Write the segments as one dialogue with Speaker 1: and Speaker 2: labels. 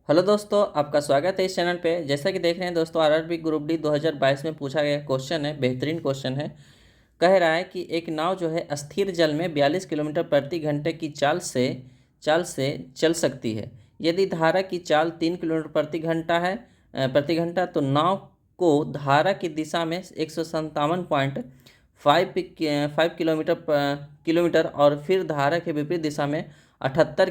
Speaker 1: Hello दोस्तों, आपका स्वागत है इस चैनल पे। जैसा कि देख रहे हैं दोस्तों, आरआरबी ग्रुप डी 2022 में पूछा गया क्वेश्चन है, बेहतरीन क्वेश्चन है। कह रहा है कि एक नाव जो है स्थिर जल में 42 किलोमीटर प्रति घंटे की चाल से चल सकती है। यदि धारा की चाल 3 किलोमीटर प्रति घंटा, तो नाव को धारा की दिशा में 157.5 किलोमीटर और फिर धारा के विपरीत दिशा में 78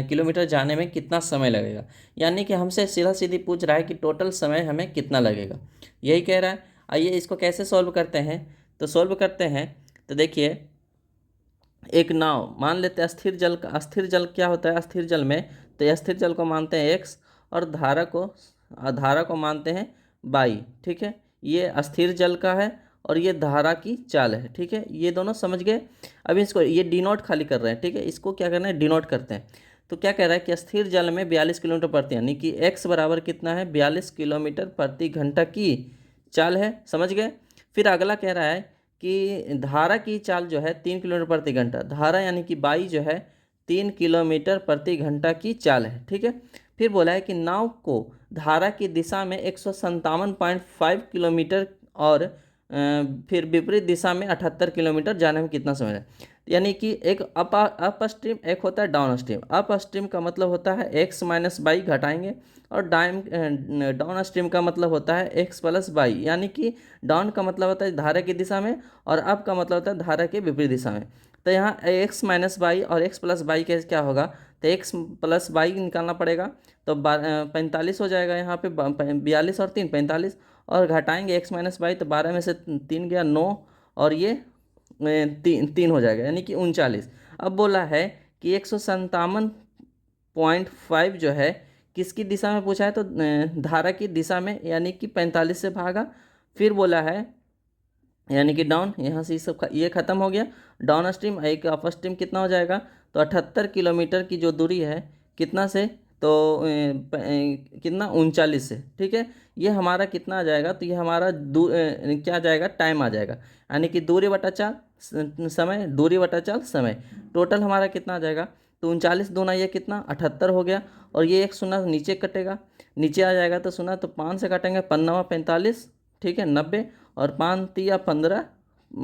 Speaker 1: किलोमीटर जाने में कितना समय लगेगा। यानी कि हमसे सीधा सीधी पूछ रहा है कि टोटल समय हमें कितना लगेगा, यही कह रहा है। आइए इसको कैसे सॉल्व करते हैं, तो सॉल्व करते हैं। तो देखिए, एक नाव मान लेते हैं स्थिर जल क्या होता है स्थिर जल में। तो ये स्थिर जल को मानते हैं x और धारा को मानते हैं y। ठीक है, ये स्थिर जल का है और ये धारा की चाल है। ठीक है, ये दोनों समझ गए। अभी इसको ये डिनोट खाली कर रहे हैं। ठीक है, इसको क्या करना है, डिनोट करते हैं। तो क्या कह रहा है कि स्थिर जल में 42 किलोमीटर प्रति, यानी कि x बराबर कितना है, 42 किलोमीटर प्रति घंटा की चाल है। समझ गए। फिर अगला कह रहा है कि धारा की चाल जो है 3 किलोमीटर प्रति घंटा, धारा यानी कि बाई जो है 3 किलोमीटर प्रति घंटा की चाल है। ठीक है, फिर बोला है कि नाव को धारा की दिशा में 157.5 किलोमीटर और फिर विपरीत दिशा में 78 किलोमीटर जाने में कितना समय है। यानी कि एक अप स्ट्रीम, एक होता है डाउन स्ट्रीम। अप स्ट्रीम का मतलब होता है एक्स माइनस बाई घटाएंगे, और डाउन स्ट्रीम का मतलब होता है एक्स प्लस बाई। यानी कि डाउन का मतलब होता है धारा की दिशा में और अप का मतलब होता है धारा के विपरीत दिशा में। तो यहाँ एक्स माइनस बाई और एक्स प्लस बाई के क्या होगा, तो एक्स प्लस बाई निकालना पड़ेगा। तो 45 हो जाएगा यहाँ पे, 42 और 3 45, और घटाएंगे एक्स माइनस बाई, तो 12 में से 3 गया 9, और ये तीन हो जाएगा, यानी कि 39। अब बोला है कि 157.5 जो है किसकी दिशा में पूछा है, तो धारा की दिशा में, यानी कि 45 से भागा। फिर बोला है यानी कि डाउन, यहाँ से ये खत्म हो गया। डाउन स्ट्रीम, एक अपर स्ट्रीम कितना हो जाएगा, तो 78 किलोमीटर की जो दूरी है कितना से, तो कितना 39 से। ठीक है, ये हमारा कितना आ जाएगा, तो ये हमारा क्या आ जाएगा, टाइम आ जाएगा। यानी कि दूरी बटा चाल समय, दूरी बटा चाल समय, टोटल हमारा कितना आ जाएगा, तो 39 दूना ये कितना 78 हो गया। और ये एक शून्य नीचे कटेगा, नीचे आ जाएगा तो शून्य, तो 5 से काटेंगे, 5 45, ठीक है 90, और 5 तिया 15,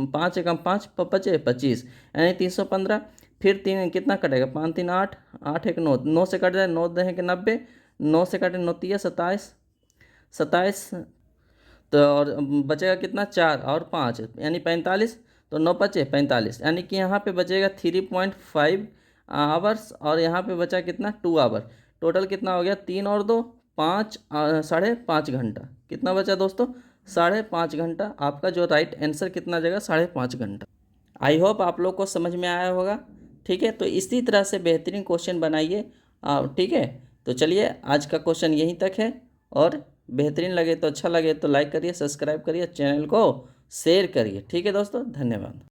Speaker 1: 5 एकम 5 पचे 25, यानी 315। फिर 3 कितना कटेगा, 5 3 8, 8 एक 9, 9 से कट जाए, 9 दहे के 90, 9 से कटे 9 तिया 27, 27। तो और बचेगा कितना, 4 और 5 यानी 45, तो 9 बचे 45, यानी कि यहाँ पे बचेगा 3.5 आवर्स, और यहाँ पे बचा कितना 2 आवर। टोटल कितना हो गया, 3 और 2 5, 5.5 घंटा। कितना बचा दोस्तों, 5.5 घंटा। आपका जो राइट आंसर कितना आ जाएगा, 5.5 घंटा। आई होप आप लोग को समझ में आया होगा। ठीक है, तो इसी तरह से बेहतरीन क्वेश्चन बनाइए। ठीक है, तो चलिए आज का क्वेश्चन यहीं तक है। और बेहतरीन लगे तो, अच्छा लगे तो लाइक करिए, सब्सक्राइब करिए, चैनल को शेयर करिए। ठीक है दोस्तों, धन्यवाद।